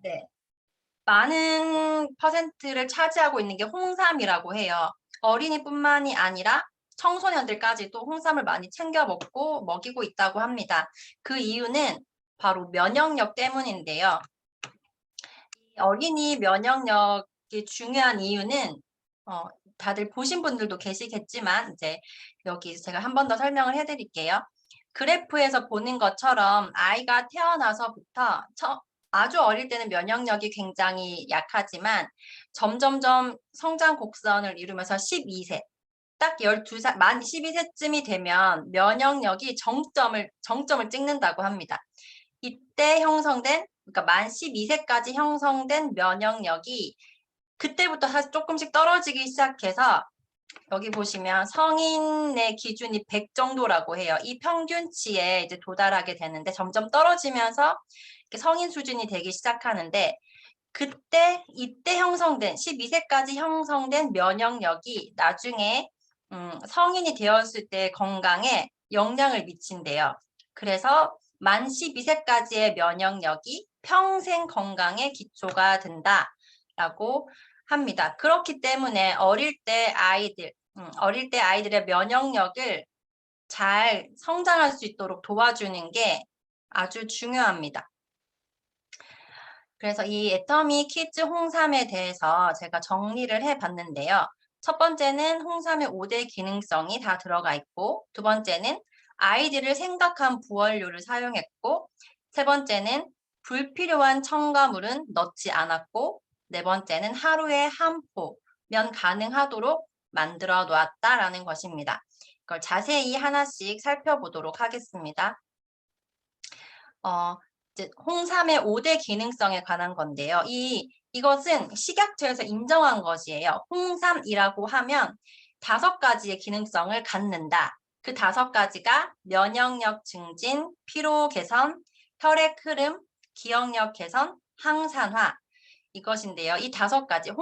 네, 많은 퍼센트를 차지하고 있는 게 홍삼이라고 해요. 어린이뿐만이 아니라 청소년들까지도 홍삼을 많이 챙겨 먹이고 있다고 합니다. 그 이유는 바로 면역력 때문인데요. 어린이 면역력이 중요한 이유는 다들 보신 분들도 계시겠지만 이제 여기 제가 한 번 더 설명을 해드릴게요. 그래프에서 보는 것처럼 아이가 태어나서부터 아주 어릴 때는 면역력이 굉장히 약하지만 점점점 성장 곡선을 이루면서 12세, 딱 12살, 만 12세쯤이 되면 면역력이 정점을 찍는다고 합니다. 이때 형성된, 그러니까 만 12세까지 형성된 면역력이 그때부터 사실 조금씩 떨어지기 시작해서 여기 보시면 성인의 기준이 100 정도라고 해요. 이 평균치에 이제 도달하게 되는데 점점 떨어지면서 성인 수준이 되기 시작하는데 이때 형성된 12세까지 형성된 면역력이 나중에 성인이 되었을 때 건강에 영향을 미친대요. 그래서 만 12세까지의 면역력이 평생 건강의 기초가 된다라고 합니다. 그렇기 때문에 어릴 때 아이들의 면역력을 잘 성장할 수 있도록 도와주는 게 아주 중요합니다. 그래서 이 애터미 키즈 홍삼에 대해서 제가 정리를 해봤는데요. 첫 번째는 홍삼의 5대 기능성이 다 들어가 있고, 두 번째는 아이들을 생각한 부원료를 사용했고, 세 번째는 불필요한 첨가물은 넣지 않았고, 네 번째는 하루에 한 포면 가능하도록 만들어 놓았다라는 것입니다. 이걸 자세히 하나씩 살펴보도록 하겠습니다. 홍삼의 5대 기능성에 관한 건데요. 이것은 식약처에서 인정한 것이에요. 홍삼이라고 하면 5가지의 기능성을 갖는다. 그 5가지가 면역력 증진, 피로 개선, 혈액 흐름, 기억력 개선, 항산화 이것인데요. 이 5가지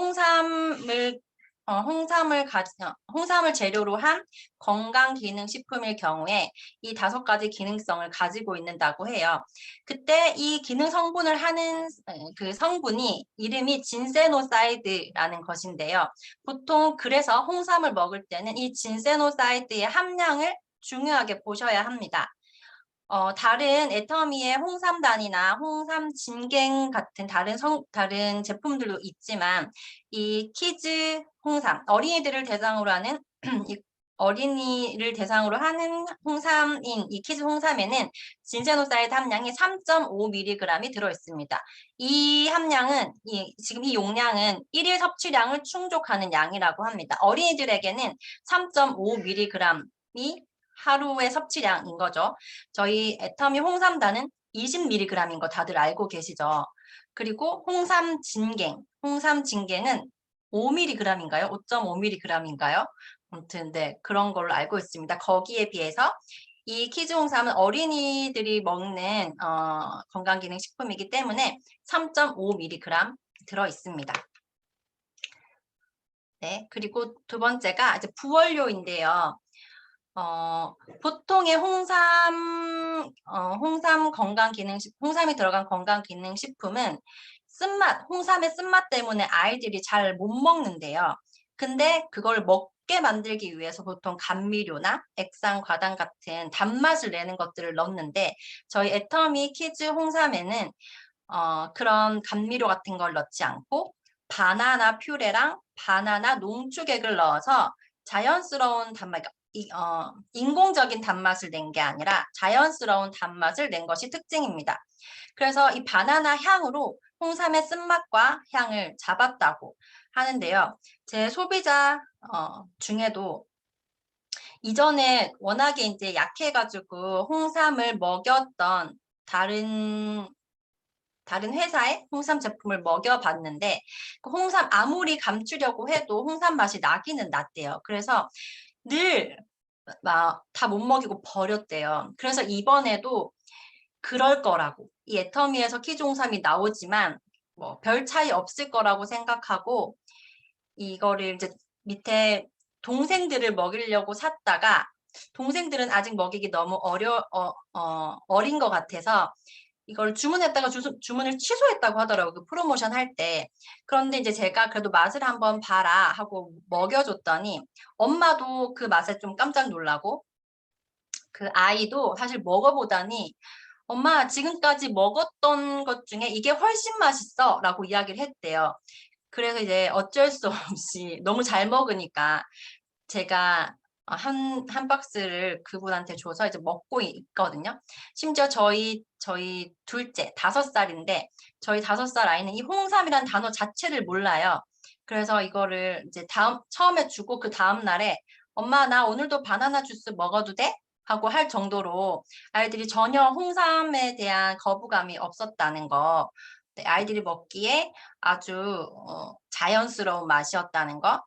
홍삼을 재료로 한 건강기능식품일 경우에 이 5가지 기능성을 가지고 있는다고 해요. 그때 이 기능 성분을 하는 그 성분이 이름이 진세노사이드라는 것인데요. 보통 그래서 홍삼을 먹을 때는 이 진세노사이드의 함량을 중요하게 보셔야 합니다. 다른 애터미의 홍삼단이나 홍삼 진갱 같은 다른 제품들도 있지만 이 키즈 홍삼, 어린이를 대상으로 하는 홍삼인 이 키즈 홍삼에는 진세노사이드 함량이 3.5mg이 들어있습니다. 이 함량은 지금 이 용량은 1일 섭취량을 충족하는 양이라고 합니다. 어린이들에게는 3.5mg이 하루의 섭취량인 거죠. 저희 애터미 홍삼단은 20mg인 거 다들 알고 계시죠? 그리고 홍삼 진갱은 5mg인가요? 5.5mg인가요? 아무튼 네, 그런 걸로 알고 있습니다. 거기에 비해서 이 키즈 홍삼은 어린이들이 먹는 건강기능식품이기 때문에 3.5mg 들어 있습니다. 네, 그리고 두 번째가 이제 부원료인데요. 보통의 홍삼이 들어간 건강기능식품은 홍삼의 쓴맛 때문에 아이들이 잘 못 먹는데요. 근데 그걸 먹게 만들기 위해서 보통 감미료나 액상과당 같은 단맛을 내는 것들을 넣는데 저희 애터미 키즈 홍삼에는 그런 감미료 같은 걸 넣지 않고 바나나 퓨레랑 바나나 농축액을 넣어서 자연스러운 단맛, 인공적인 단맛을 낸 게 아니라 자연스러운 단맛을 낸 것이 특징입니다. 그래서 이 바나나 향으로 홍삼의 쓴맛과 향을 잡았다고 하는데요. 제 소비자 중에도 이전에 워낙에 이제 약해가지고 홍삼을 먹였던 다른 회사의 홍삼 제품을 먹여봤는데 그 홍삼 아무리 감추려고 해도 홍삼 맛이 나기는 났대요. 그래서 늘 다 못 먹이고 버렸대요. 그래서 이번에도 그럴 거라고 이 애터미에서 키즈 홍삼이 나오지만 뭐 별 차이 없을 거라고 생각하고 이거를 이제 밑에 동생들을 먹이려고 샀다가 동생들은 아직 먹이기 너무 어린 것 같아서 이걸 주문했다가 주문을 취소했다고 하더라고요. 그 프로모션 할 때. 그런데 이제 제가 그래도 맛을 한번 봐라 하고 먹여줬더니 엄마도 그 맛에 좀 깜짝 놀라고 그 아이도 사실 먹어보다니 엄마 지금까지 먹었던 것 중에 이게 훨씬 맛있어 라고 이야기를 했대요. 그래서 이제 어쩔 수 없이 너무 잘 먹으니까 제가 한 박스를 그분한테 줘서 이제 먹고 있거든요. 심지어 저희 둘째 5살인데 저희 5살 아이는 이 홍삼이라는 단어 자체를 몰라요. 그래서 이거를 이제 처음에 주고 그 다음 날에 엄마 나 오늘도 바나나 주스 먹어도 돼? 하고 할 정도로 아이들이 전혀 홍삼에 대한 거부감이 없었다는 거. 네, 아이들이 먹기에 아주 자연스러운 맛이었다는 거.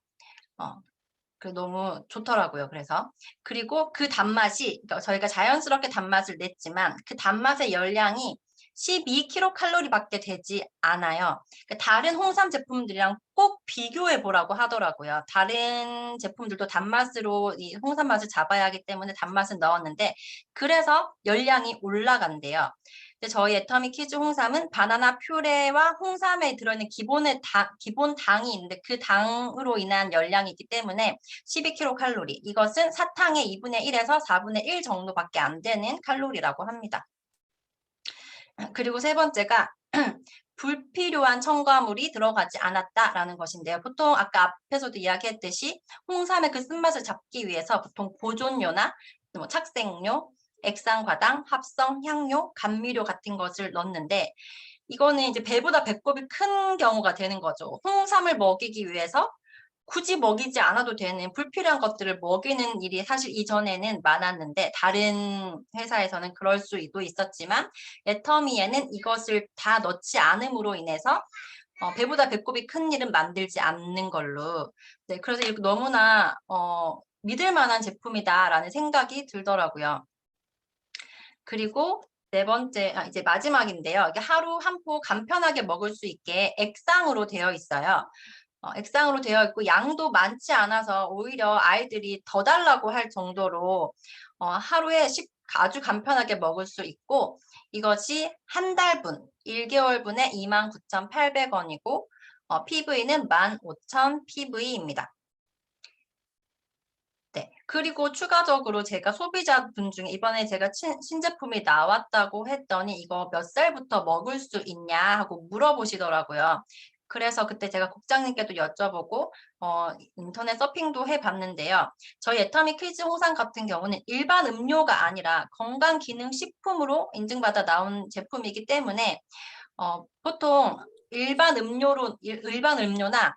그 너무 좋더라고요. 그래서 그리고 그 단맛이 그러니까 저희가 자연스럽게 단맛을 냈지만 그 단맛의 열량이 12kcal밖에 되지 않아요. 그러니까 다른 홍삼 제품들이랑 꼭 비교해 보라고 하더라고요. 다른 제품들도 단맛으로 이 홍삼 맛을 잡아야 하기 때문에 단맛을 넣었는데 그래서 열량이 올라간대요. 저희 애터미 키즈 홍삼은 바나나 퓨레와 홍삼에 들어있는 기본 당이 있는데 그 당으로 인한 열량이 있기 때문에 12kcal. 이것은 사탕의 2분의 1에서 4분의 1 정도밖에 안 되는 칼로리라고 합니다. 그리고 세 번째가 불필요한 첨가물이 들어가지 않았다라는 것인데요. 보통 아까 앞에서도 이야기했듯이 홍삼의 그 쓴맛을 잡기 위해서 보통 보존료나 뭐 착색료, 액상과당, 합성, 향료, 감미료 같은 것을 넣는데 이거는 이제 배보다 배꼽이 큰 경우가 되는 거죠. 홍삼을 먹이기 위해서 굳이 먹이지 않아도 되는 불필요한 것들을 먹이는 일이 사실 이전에는 많았는데 다른 회사에서는 그럴 수도 있었지만 애터미에는 이것을 다 넣지 않음으로 인해서 배보다 배꼽이 큰 일은 만들지 않는 걸로. 네, 그래서 이렇게 너무나 믿을 만한 제품이다라는 생각이 들더라고요. 그리고 네 번째, 이제 마지막인데요. 이게 하루 한 포 간편하게 먹을 수 있게 액상으로 되어 있어요. 액상으로 되어 있고 양도 많지 않아서 오히려 아이들이 더 달라고 할 정도로 하루에 아주 간편하게 먹을 수 있고 이것이 한 달분, 1개월분에 29,800원이고 PV는 15,000 PV입니다. 네. 그리고 추가적으로 제가 소비자분 중에 이번에 제가 신제품이 나왔다고 했더니 이거 몇 살부터 먹을 수 있냐 하고 물어보시더라고요. 그래서 그때 제가 국장님께도 여쭤보고 인터넷 서핑도 해봤는데요. 저희 애터미 키즈 홍삼 같은 경우는 일반 음료가 아니라 건강기능식품으로 인증받아 나온 제품이기 때문에 보통 일반 음료나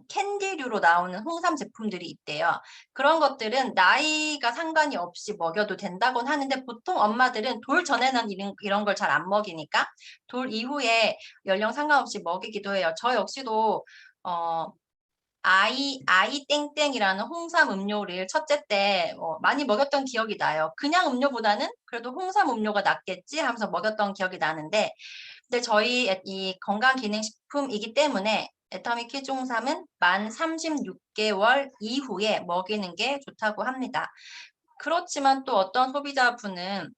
캔디류로 나오는 홍삼 제품들이 있대요. 그런 것들은 나이가 상관이 없이 먹여도 된다곤 하는데 보통 엄마들은 돌 전에는 이런 걸 잘 안 먹이니까 돌 이후에 연령 상관없이 먹이기도 해요. 저 역시도 아이 땡땡이라는 홍삼 음료를 첫째 때 많이 먹였던 기억이 나요. 그냥 음료보다는 그래도 홍삼 음료가 낫겠지 하면서 먹였던 기억이 나는데 근데 저희 이 건강기능식품이기 때문에 애터미 키즈 홍삼은 만 36개월 이후에 먹이는 게 좋다고 합니다. 그렇지만 또 어떤 소비자분은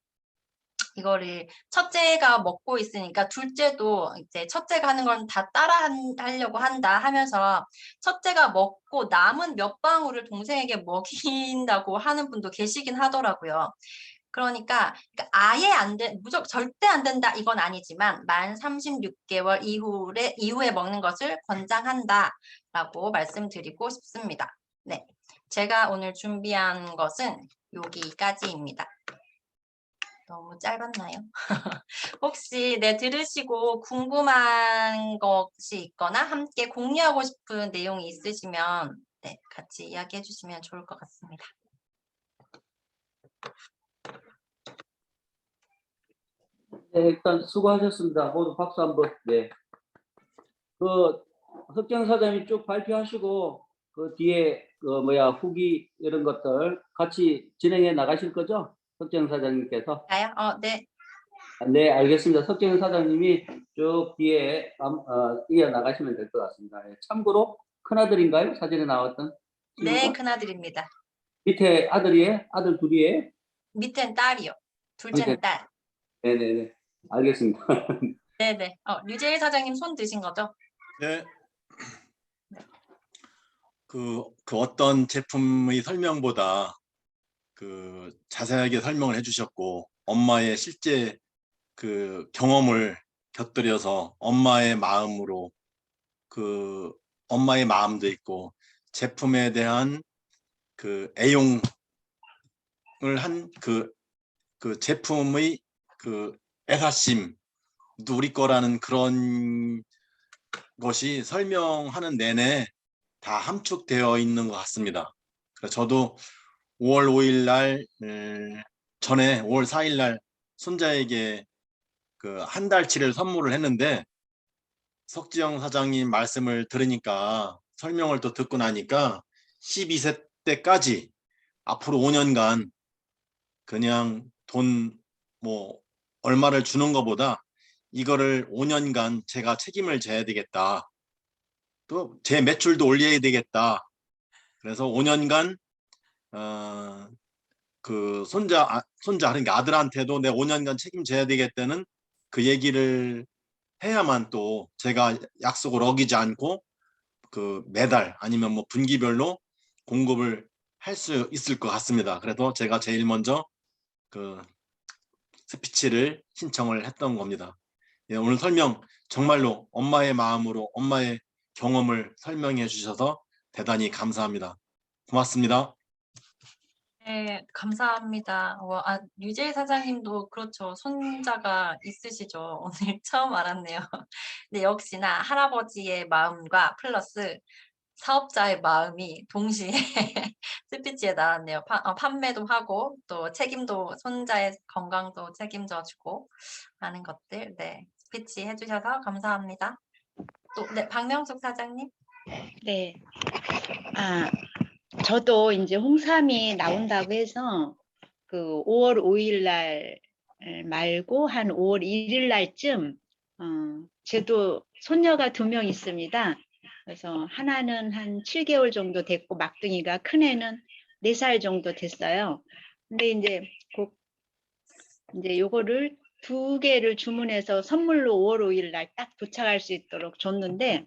이거를 첫째가 먹고 있으니까 둘째도 이제 첫째가 하는 건 다 따라 하려고 한다 하면서 첫째가 먹고 남은 몇 방울을 동생에게 먹인다고 하는 분도 계시긴 하더라고요. 그러니까 아예 무조건 절대 안 된다 이건 아니지만 만 36개월 이후에 먹는 것을 권장한다라고 말씀드리고 싶습니다. 네, 제가 오늘 준비한 것은 여기까지입니다. 너무 짧았나요? 혹시 들으시고 궁금한 것이 있거나 함께 공유하고 싶은 내용이 있으시면 같이 이야기해 주시면 좋을 것 같습니다. 네, 일단 수고하셨습니다. 모두 박수 한번. 네. 석경 사장님이 쭉 발표하시고 그 뒤에 후기 이런 것들 같이 진행해 나가실 거죠? 석경 사장님께서. 네. 네, 알겠습니다. 석경 사장님이 쭉 뒤에 이어 나가시면 될 것 같습니다. 참고로 큰아들인가요? 사진에 나왔던 친구가? 네, 큰아들입니다. 밑에 아들이에요? 아들 둘이에요? 밑엔 딸이요. 둘째는 딸. 네네네. 알겠습니다. 네네. 류재일 사장님 손 드신 거죠? 네. 그 어떤 제품의 설명보다 그 자세하게 설명을 해주셨고, 엄마의 실제 그 경험을 곁들여서 엄마의 마음으로 그 엄마의 마음도 있고 제품에 대한 그 애용을 한 그 제품의 그 애사심, 우리 거라는 그런 것이 설명하는 내내 다 함축되어 있는 것 같습니다. 그래서 저도 5월 5일 날 전에 5월 4일 날 손자에게 그 한 달치를 선물을 했는데, 석지영 사장님 말씀을 들으니까, 설명을 또 듣고 나니까 12세 때까지 앞으로 5년간 그냥 돈 뭐 얼마를 주는 것보다 이거를 5년간 제가 책임을 져야 되겠다. 또 제 매출도 올려야 되겠다. 그래서 5년간 그 손자 그러니까 아들한테도 내 5년간 책임져야 되겠다는 그 얘기를 해야만 또 제가 약속을 어기지 않고 그 매달 아니면 뭐 분기별로 공급을 할 수 있을 것 같습니다. 그래서 제가 제일 먼저 그 스피치를 신청을 했던 겁니다. 예, 오늘 설명 정말로 엄마의 마음으로 엄마의 경험을 설명해 주셔서 대단히 감사합니다. 고맙습니다. 네, 감사합니다. 류재일 사장님도 그렇죠. 손자가 있으시죠. 오늘 처음 알았네요. 근데 역시나 할아버지의 마음과 플러스 사업자의 마음이 동시에 스피치에 나왔네요. 판매도 하고 또 책임도 손자의 건강도 책임져 주고 하는 것들. 네, 스피치 해주셔서 감사합니다. 또 네, 박명숙 사장님. 네. 저도 이제 홍삼이 나온다고 해서 그 5월 5일 날 말고 한 5월 1일 날쯤 저도 손녀가 2명 있습니다. 그래서 하나는 한 7개월 정도 됐고 막둥이가 큰애는 4살 정도 됐어요. 근데 이제 꼭 이제 요거를 2개를 주문해서 선물로 5월 5일 날 딱 도착할 수 있도록 줬는데,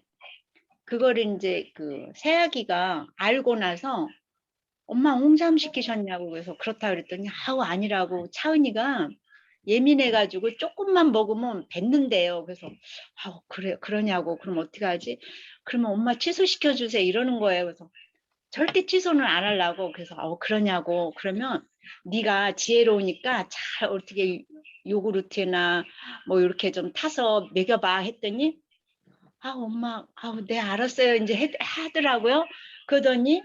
그거를 이제 그 새아기가 알고 나서 엄마 홍삼 시키셨냐고, 그래서 그렇다 그랬더니 아니라고, 차은이가 예민해가지고 조금만 먹으면 뱉는데요. 그래서 그래 그러냐고, 그럼 어떻게 하지? 그러면 엄마 취소시켜 주세요 이러는 거예요. 그래서 절대 취소는 안 하려고, 그래서 그러냐고, 그러면 네가 지혜로우니까 잘 어떻게 요구르트나 뭐 이렇게 좀 타서 먹여봐 했더니 엄마 네 알았어요 이제 하더라고요. 그러더니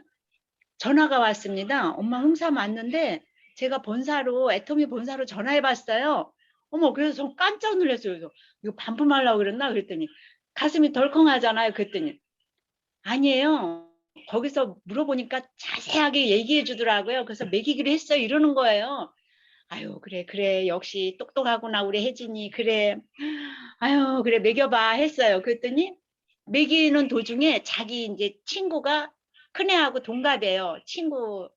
전화가 왔습니다. 엄마 홍삼 왔는데 제가 본사로, 애터미 본사로 전화해 봤어요. 어머, 그래서 저 깜짝 놀랐어요. 그래서 이거 반품하려고 그랬나 그랬더니 가슴이 덜컹하잖아요. 그랬더니 아니에요. 거기서 물어보니까 자세하게 얘기해 주더라고요. 그래서 먹이기로 했어요 이러는 거예요. 아유, 그래 역시 똑똑하구나 우리 혜진이. 그래, 아유, 그래 먹여봐 했어요. 그랬더니 먹이는 도중에 자기 이제 친구가, 큰애하고 동갑이에요. 친구,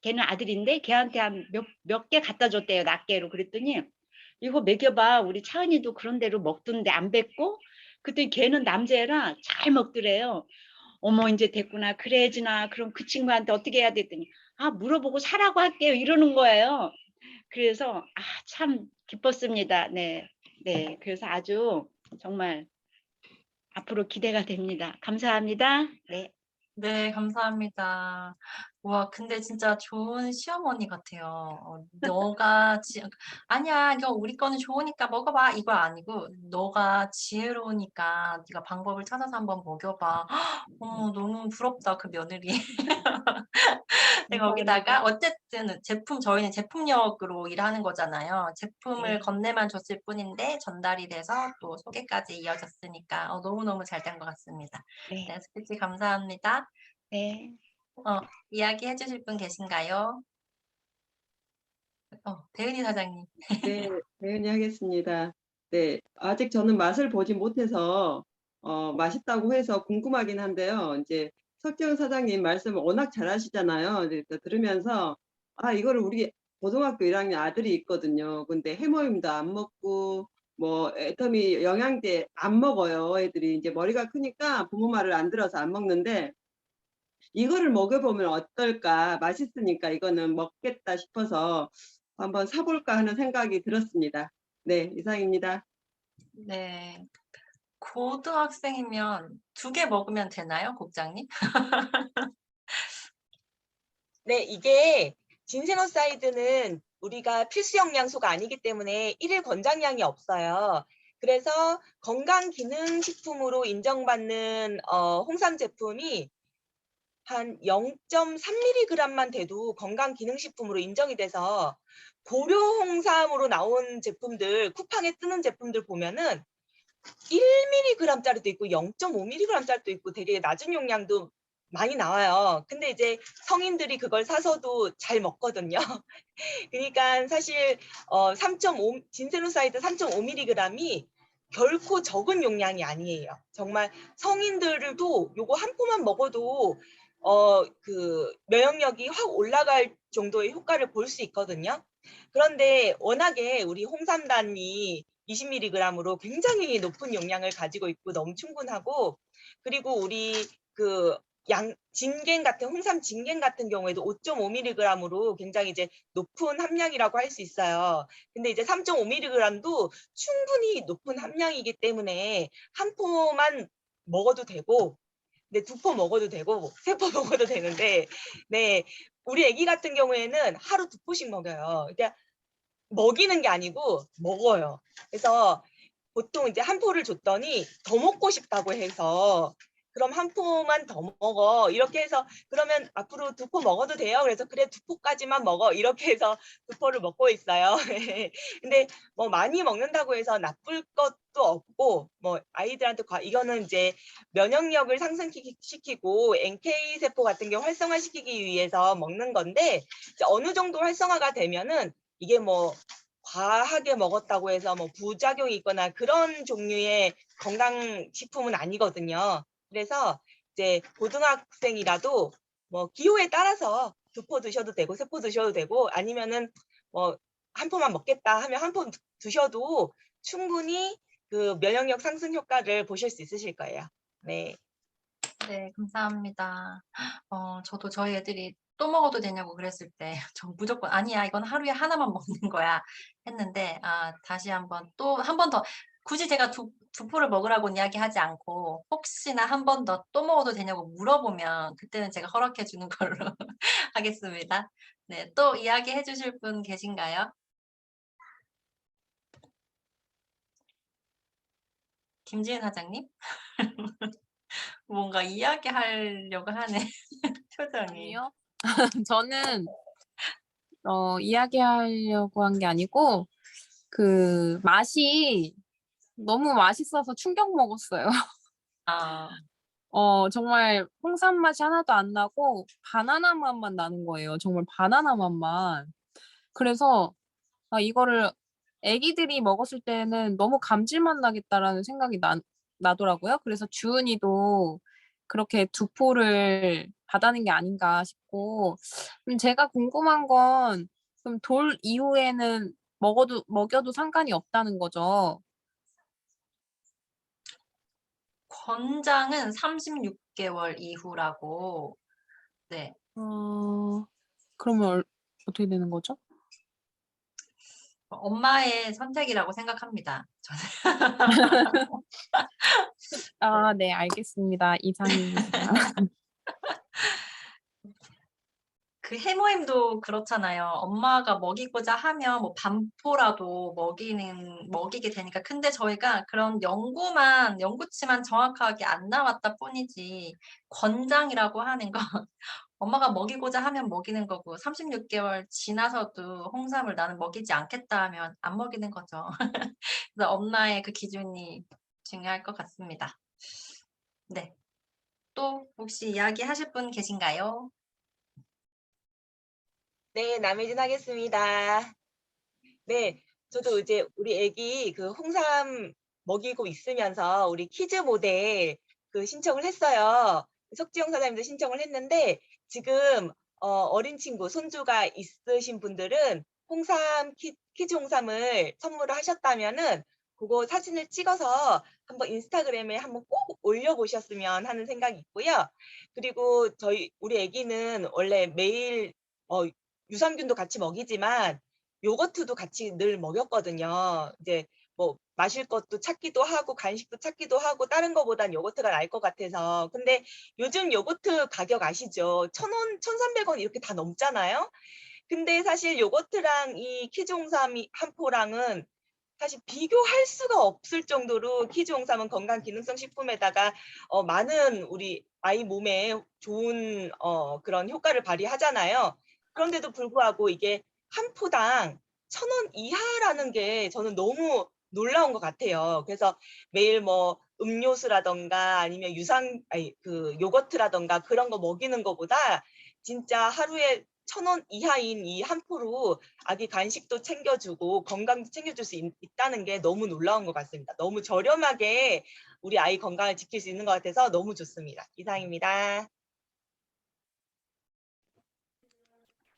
걔는 아들인데 걔한테 한 몇 개 갖다 줬대요, 낱개로. 그랬더니 이거 먹여봐, 우리 차은이도 그런 대로 먹던데 안 뱉고. 그랬더니 걔는 남자애라 잘 먹더래요. 어머, 이제 됐구나. 그래 혜진아, 그럼 그 친구한테 어떻게 해야 됐더니 물어보고 사라고 할게요 이러는 거예요. 그래서 참 기뻤습니다. 네, 네. 그래서 아주 정말 앞으로 기대가 됩니다. 감사합니다. 네. 네, 감사합니다. 와, 근데 진짜 좋은 시어머니 같아요. 아니야, 이거 우리 거는 좋으니까 먹어봐. 이거 아니고, 너가 지혜로우니까 네가 방법을 찾아서 한번 먹여봐. 어머, 너무 부럽다, 그 며느리. 네, 거기다가 어쨌든 저희는 제품력으로 일하는 거잖아요. 제품을 건네만 줬을 뿐인데 전달이 돼서 또 소개까지 이어졌으니까 너무너무 잘 된 것 같습니다. 네. 네, 스피치 감사합니다. 네. 이야기 해주실 분 계신가요? 대은희 사장님. 네, 당연히 하겠습니다. 네, 아직 저는 맛을 보지 못해서 맛있다고 해서 궁금하긴 한데요. 이제 석정 사장님 말씀을 워낙 잘하시잖아요. 그래서 들으면서 이거를 우리 고등학교 1학년 아들이 있거든요. 근데 해모임도 안 먹고 뭐 애터미 영양제 안 먹어요. 애들이 이제 머리가 크니까 부모 말을 안 들어서 안 먹는데 이거를 먹여보면 어떨까? 맛있으니까 이거는 먹겠다 싶어서 한번 사볼까 하는 생각이 들었습니다. 네, 이상입니다. 네. 고등학생이면 2개 먹으면 되나요, 국장님? 네, 이게 진세노사이드는 우리가 필수 영양소가 아니기 때문에 일일 권장량이 없어요. 그래서 건강기능식품으로 인정받는 홍삼 제품이 한 0.3mg만 돼도 건강기능식품으로 인정이 돼서 고려 홍삼으로 나온 제품들, 쿠팡에 뜨는 제품들 보면은 1mg짜리도 있고 0.5mg짜리도 있고 되게 낮은 용량도 많이 나와요. 근데 이제 성인들이 그걸 사서도 잘 먹거든요. 그러니까 사실 3.5 진세노사이드 3.5mg이 결코 적은 용량이 아니에요. 정말 성인들도 요거 한 포만 먹어도 그 면역력이 확 올라갈 정도의 효과를 볼 수 있거든요. 그런데 워낙에 우리 홍삼단이 20mg으로 굉장히 높은 용량을 가지고 있고 너무 충분하고, 그리고 우리 그 진갱 같은 홍삼 진갱 같은 경우에도 5.5mg으로 굉장히 이제 높은 함량이라고 할 수 있어요. 근데 이제 3.5mg도 충분히 높은 함량이기 때문에 한 포만 먹어도 되고, 근데 2포 먹어도 되고 3포 먹어도 되는데, 네, 우리 아기 같은 경우에는 하루 2포씩 먹여요. 그러니까 먹이는 게 아니고 먹어요. 그래서 보통 이제 한 포를 줬더니 더 먹고 싶다고 해서 그럼 한 포만 더 먹어 이렇게 해서, 그러면 앞으로 2포 먹어도 돼요. 그래서 그래 2포까지만 먹어 이렇게 해서 2포를 먹고 있어요. 근데 뭐 많이 먹는다고 해서 나쁠 것도 없고, 뭐 아이들한테 이거는 이제 면역력을 상승시키고 NK 세포 같은 게 활성화시키기 위해서 먹는 건데, 이제 어느 정도 활성화가 되면은 이게 뭐 과하게 먹었다고 해서 뭐 부작용이 있거나 그런 종류의 건강식품은 아니거든요. 그래서 이제 고등학생이라도 뭐 기호에 따라서 2포 드셔도 되고 3포 드셔도 되고, 아니면은 뭐 한 포만 먹겠다 하면 한 포 드셔도 충분히 그 면역력 상승 효과를 보실 수 있으실 거예요. 네. 네, 감사합니다. 저도 저희 애들이 또 먹어도 되냐고 그랬을 때 저 무조건 아니야, 이건 하루에 하나만 먹는 거야 했는데, 다시 한번 또 한 번 더, 굳이 제가 두 포를 먹으라고 이야기하지 않고 혹시나 한 번 더 또 먹어도 되냐고 물어보면 그때는 제가 허락해 주는 걸로 하겠습니다. 네, 또 이야기해 주실 분 계신가요? 김지은 사장님? 뭔가 이야기하려고 하네. 표정이. 아니요. 저는 이야기하려고 한 게 아니고 그 맛이 너무 맛있어서 충격 먹었어요. 아, 정말 홍삼 맛이 하나도 안 나고 바나나 맛만 나는 거예요. 정말 바나나 맛만. 그래서 이거를 애기들이 먹었을 때는 너무 감질맛 나겠다라는 생각이 나더라고요. 그래서 주은이도 그렇게 2포를 받아낸 게 아닌가 싶고, 제가 궁금한 건 그럼 돌 이후에는 먹여도 상관이 없다는 거죠. 권장은 36개월 이후라고. 네. 그러면 어떻게 되는 거죠? 엄마의 선택이라고 생각합니다. 저는. 네, 알겠습니다. 이상입니다. 그 해모임도 그렇잖아요. 엄마가 먹이고자 하면 뭐 반포라도 먹이게 되니까. 근데 저희가 그런 연구치만 정확하게 안 나왔다 뿐이지, 권장이라고 하는 건 엄마가 먹이고자 하면 먹이는 거고, 36개월 지나서도 홍삼을 나는 먹이지 않겠다 하면 안 먹이는 거죠. 그래서 엄마의 그 기준이 중요할 것 같습니다. 네. 또 혹시 이야기하실 분 계신가요? 네, 남혜진 하겠습니다. 네, 저도 이제 우리 애기 그 홍삼 먹이고 있으면서 우리 키즈 모델 그 신청을 했어요. 석지영 사장님도 신청을 했는데, 지금 어린 친구 손주가 있으신 분들은 홍삼 키즈 홍삼을 선물을 하셨다면은 그거 사진을 찍어서 한번 인스타그램에 한번 꼭 올려보셨으면 하는 생각이 있고요. 그리고 우리 아기는 원래 매일 유산균도 같이 먹이지만 요거트도 같이 늘 먹였거든요. 이제 뭐 마실 것도 찾기도 하고 간식도 찾기도 하고 다른 거보단 요거트가 나을 것 같아서. 근데 요즘 요거트 가격 아시죠? 1,000원, 1,300원 이렇게 다 넘잖아요. 근데 사실 요거트랑 이 키즈홍삼 한 포랑은 사실 비교할 수가 없을 정도로 키즈홍삼은 건강 기능성 식품에다가 많은 우리 아이 몸에 좋은 그런 효과를 발휘하잖아요. 그런데도 불구하고 이게 한 포당 1,000원 이하라는 게 저는 너무 놀라운 것 같아요. 그래서 매일 뭐 음료수라던가 아니면 그 요거트라던가 그런 거 먹이는 것보다 진짜 하루에 1,000원 이하인 이 한 포로 아기 간식도 챙겨주고 건강도 챙겨줄 수 있다는 게 너무 놀라운 것 같습니다. 너무 저렴하게 우리 아이 건강을 지킬 수 있는 것 같아서 너무 좋습니다. 이상입니다.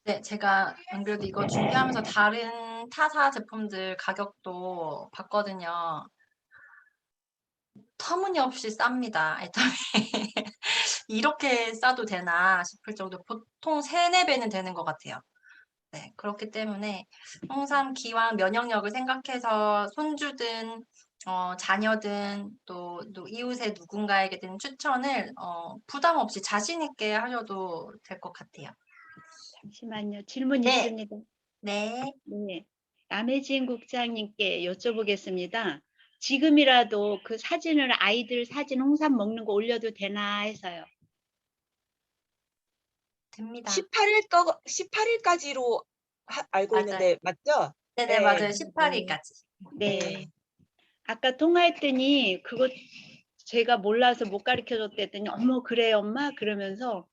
네, 제가 안 그래도 이거 준비하면서 다른 타사 제품들 가격도 봤거든요. 터무니없이 쌉니다. 아이템이. 이렇게 싸도 되나 싶을 정도 보통 3-4배는 되는 것 같아요. 네, 그렇기 때문에 항상 기왕 면역력을 생각해서 손주든 자녀든 또 이웃의 누군가에게든 추천을 부담 없이 자신 있게 하셔도 될 것 같아요. 잠시만요. 질문 네. 있습니다. 네. 네. 남혜진 국장님께 여쭤보겠습니다. 지금이라도 그 사진을 아이들 사진 홍삼 먹는 거 올려도 되나 해서요. 됩니다. 18일까지로 알고 맞아요. 있는데 맞죠? 네네, 네. 맞아요. 18일까지. 네. 아까 통화했더니 그거 제가 몰라서 못 가르쳐 줬댔더니 어머 그래 엄마 그러면서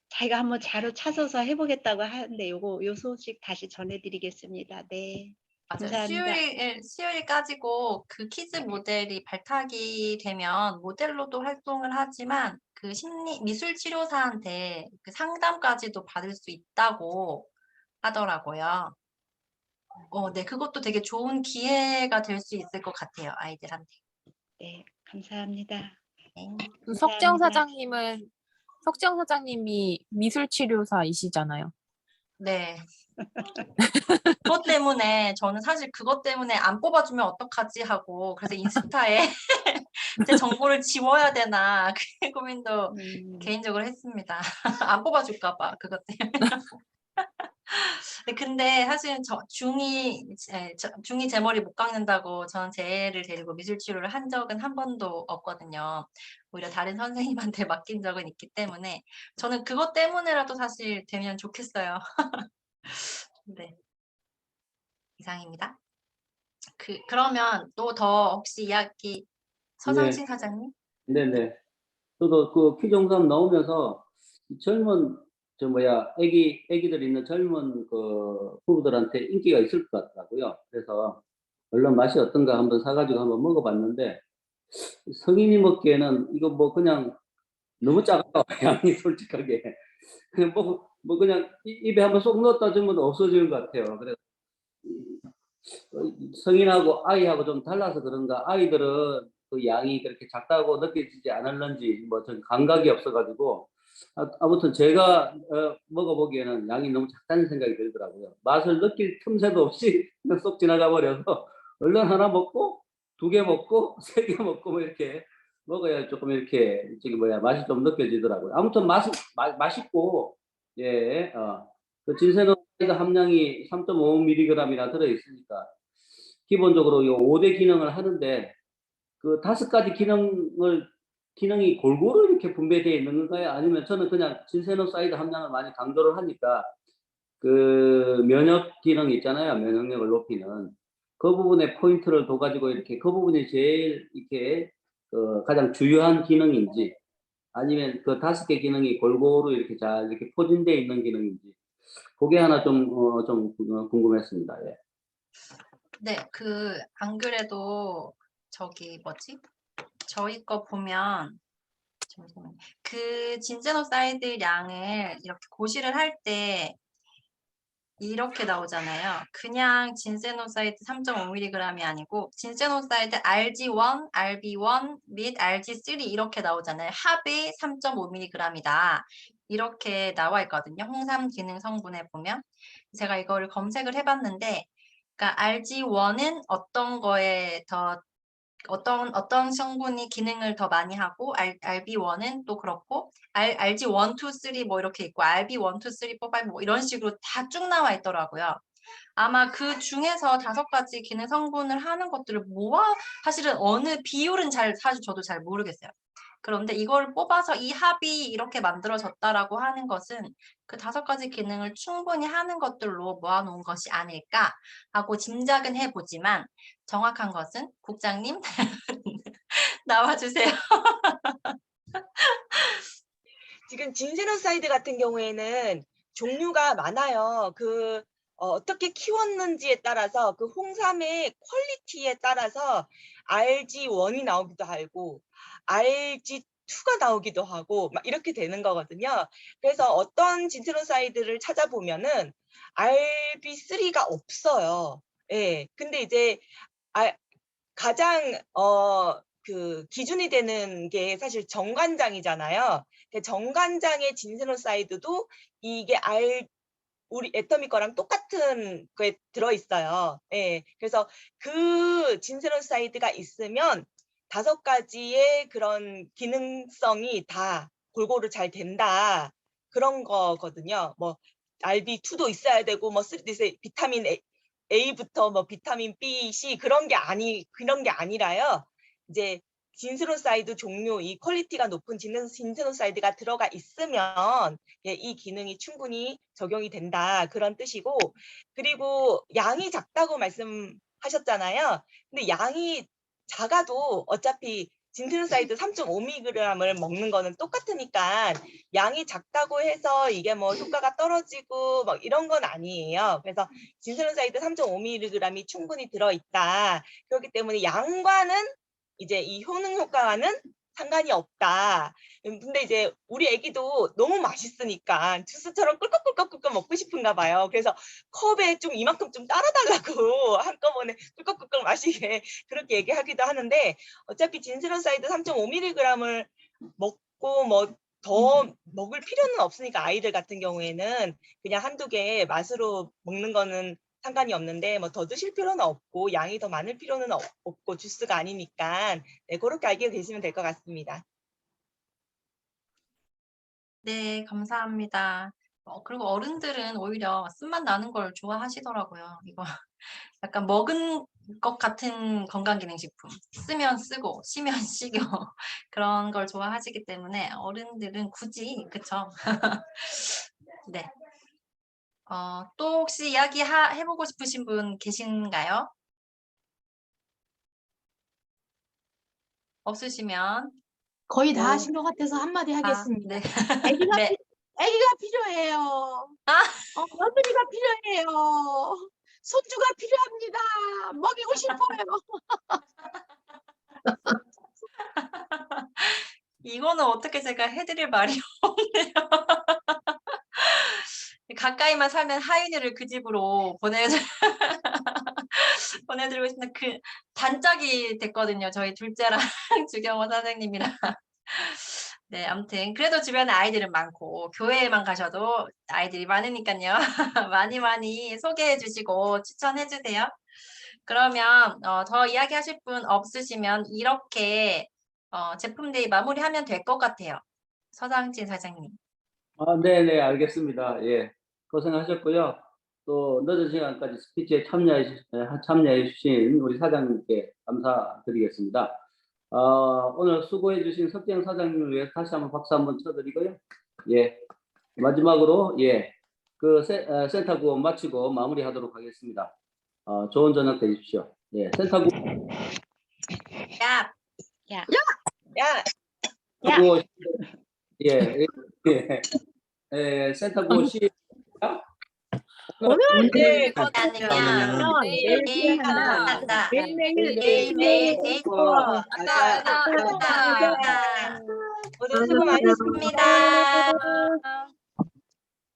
자기가 한번 자료 찾아서 해보겠다고 하는데 요 소식 다시 전해드리겠습니다. 네. 맞아요. 감사합니다. 수요일까지고 그 키즈 모델이 발탁이 되면 모델로도 활동을 하지만 그 미술 치료사한테 그 상담까지도 받을 수 있다고 하더라고요. 네, 그것도 되게 좋은 기회가 될 수 있을 것 같아요, 아이들한테. 네, 감사합니다. 네. 석정 감사합니다. 사장님이 미술 치료사이시잖아요. 네. 그것 때문에 저는 사실 그것 때문에 안 뽑아주면 어떡하지 하고 그래서 인스타에 제 정보를 지워야 되나 그 고민도 개인적으로 했습니다. 안 뽑아줄까 봐 그것 때문에. 근데 사실 중2 제 머리 못 깎는다고 저는 제 애를 데리고 미술 치료를 한 적은 한 번도 없거든요. 오히려 다른 선생님한테 맡긴 적은 있기 때문에 저는 그것 때문에라도 사실 되면 좋겠어요. 네. 이상입니다. 그러면 또 더 혹시 이야기 서상신 사장님? 네네. 저도 그 키종삼 나오면서 젊은 애기들 있는 젊은 그 부부들한테 인기가 있을 것 같더라고요. 그래서 얼른 맛이 어떤가 한번 사가지고 한번 먹어봤는데 성인이 먹기에는 이거 뭐 그냥 너무 작아요. 양이 솔직하게 그냥 뭐 그냥 입에 한번 쏙 넣었다 주면 없어지는 것 같아요. 그래서 성인하고 아이하고 좀 달라서 그런가 아이들은 그 양이 그렇게 작다고 느껴지지 않을런지 뭐 전 감각이 없어가지고 아무튼 제가 먹어보기에는 양이 너무 작다는 생각이 들더라고요. 맛을 느낄 틈새도 없이 그냥 쏙 지나가 버려서 얼른 하나 먹고 2개 먹고 3개 먹고 뭐 이렇게 먹어야 조금 이렇게 맛이 좀 느껴지더라고요. 아무튼 맛있고 예, 그 진세노이드 함량이 3.5mg이나 들어있으니까 기본적으로 요 5대 기능을 하는데 그 5가지 기능이 골고루 이렇게 분배되어 있는 건가요? 아니면 저는 그냥 진세노사이드 함량을 많이 강조를 하니까 그 면역 기능 있잖아요. 면역력을 높이는 그 부분에 포인트를 둬가지고 이렇게 그 부분이 제일 이렇게 가장 주요한 기능인지 아니면 그 5개 기능이 골고루 이렇게 잘 이렇게 포진되어 있는 기능인지 그게 하나 좀 궁금했습니다. 예. 네, 안 그래도 저희 거 보면 잠시만요. 그 진제노사이드 양을 이렇게 고시를 할 때 이렇게 나오잖아요. 그냥 진세노사이드 3.5mg이 아니고 진세노사이드 RG1, RB1 및 RG3 이렇게 나오잖아요. 합이 3.5mg이다. 이렇게 나와 있거든요. 홍삼 기능 성분에 보면. 제가 이거를 검색을 해봤는데, 그러니까 RG1은 어떤 거에 더 어떤 성분이 기능을 더 많이 하고 RB1은 또 그렇고 RG1, 2, 3 뭐 이렇게 있고 RB1, 2, 3, 4, 5 뭐 이런 식으로 다 쭉 나와 있더라고요. 아마 그 중에서 5가지 기능 성분을 하는 것들을 모아 사실은 어느 비율은 사실 저도 잘 모르겠어요. 그런데 이걸 뽑아서 이 합이 이렇게 만들어졌다라고 하는 것은 그 5가지 기능을 충분히 하는 것들로 모아놓은 것이 아닐까 하고 짐작은 해보지만 정확한 것은 국장님 나와주세요. 지금 진세노사이드 같은 경우에는 종류가 많아요. 어떻게 키웠는지에 따라서 그 홍삼의 퀄리티에 따라서 RG1이 나오기도 하고 RG2가 나오기도 하고 막 이렇게 되는 거거든요. 그래서 어떤 진세노사이드를 찾아보면은 RB3가 없어요. 예. 근데 이제 가장 그 기준이 되는 게 사실 정관장이잖아요. 정관장의 진세노사이드도 이게 우리 애터미 거랑 똑같은 거에 들어있어요. 예. 그래서 그 진세노사이드가 있으면 5가지의 그런 기능성이 다 골고루 잘 된다. 그런 거거든요. 뭐 RB2도 있어야 되고 뭐 비타민 A부터 뭐 비타민 B, C 그런 게 아니라요. 이제 진세노사이드 종류 이 퀄리티가 높은 진세노사이드가 들어가 있으면 예, 이 기능이 충분히 적용이 된다 그런 뜻이고, 그리고 양이 작다고 말씀하셨잖아요. 근데 양이 작아도 어차피 진세노사이드 3.5mg을 먹는 거는 똑같으니까 양이 작다고 해서 이게 뭐 효과가 떨어지고 막 이런 건 아니에요. 그래서 진세노사이드 3.5mg이 충분히 들어있다. 그렇기 때문에 양과는 이제 이 효능 효과와는 상관이 없다. 근데 이제 우리 애기도 너무 맛있으니까 주스처럼 꿀꺽꿀꺽 먹고 싶은가 봐요. 그래서 컵에 좀 이만큼 좀 따라달라고 한꺼번에 꿀꺽꿀꺽 마시게 그렇게 얘기하기도 하는데, 어차피 진세노사이드 3.5mg을 먹고 뭐 더 먹을 필요는 없으니까 아이들 같은 경우에는 그냥 1~2개 맛으로 먹는 거는 상관이 없는데 뭐 더 드실 필요는 없고 양이 더 많을 필요는 없고 주스가 아니니까 네, 그렇게 알게 되시면 될 것 같습니다. 네, 감사합니다. 그리고 어른들은 오히려 쓴맛 나는 걸 좋아하시더라고요. 이거 약간 먹은 것 같은 건강기능식품. 쓰면 쓰고 쉬면 쉬고 그런 걸 좋아하시기 때문에 어른들은 굳이 그쵸? 네. 또 혹시 이야기 해보고 싶으신 분 계신가요? 없으시면 거의 다 하신 것 같아서 한마디 하겠습니다. 네. 아기가, 네. 아기가 필요해요. 며느리가 필요해요. 손주가 필요합니다. 먹이고 싶어요. 이거는 어떻게 제가 해드릴 말이 없네요. 가까이만 살면 하인이를 그 집으로 보내드리고 싶은데 그 단짝이 됐거든요. 저희 둘째랑 주경호 선생님이랑. 네, 아무튼 그래도 주변에 아이들은 많고 교회에만 가셔도 아이들이 많으니까요. 많이 소개해 주시고 추천해 주세요. 그러면 더 이야기하실 분 없으시면 이렇게 제품데이 마무리하면 될 것 같아요. 서장진 사장님. 네네, 알겠습니다. 예, 고생하셨고요. 또 늦은 시간까지 스피치에 참여해 주신 우리 사장님께 감사드리겠습니다. 오늘 수고해 주신 석경 사장님을 위해 다시 한번 박수 한번 쳐드리고요. 예, 마지막으로 그 센터 구원 마치고 마무리하도록 하겠습니다. 좋은 저녁 되십시오. 예, 센터 구원. 야, 구원. 센터 구원 시. 오늘 아니면 내일 한다. 매일매일 오늘 수고 많으셨습니다. 감사합니다.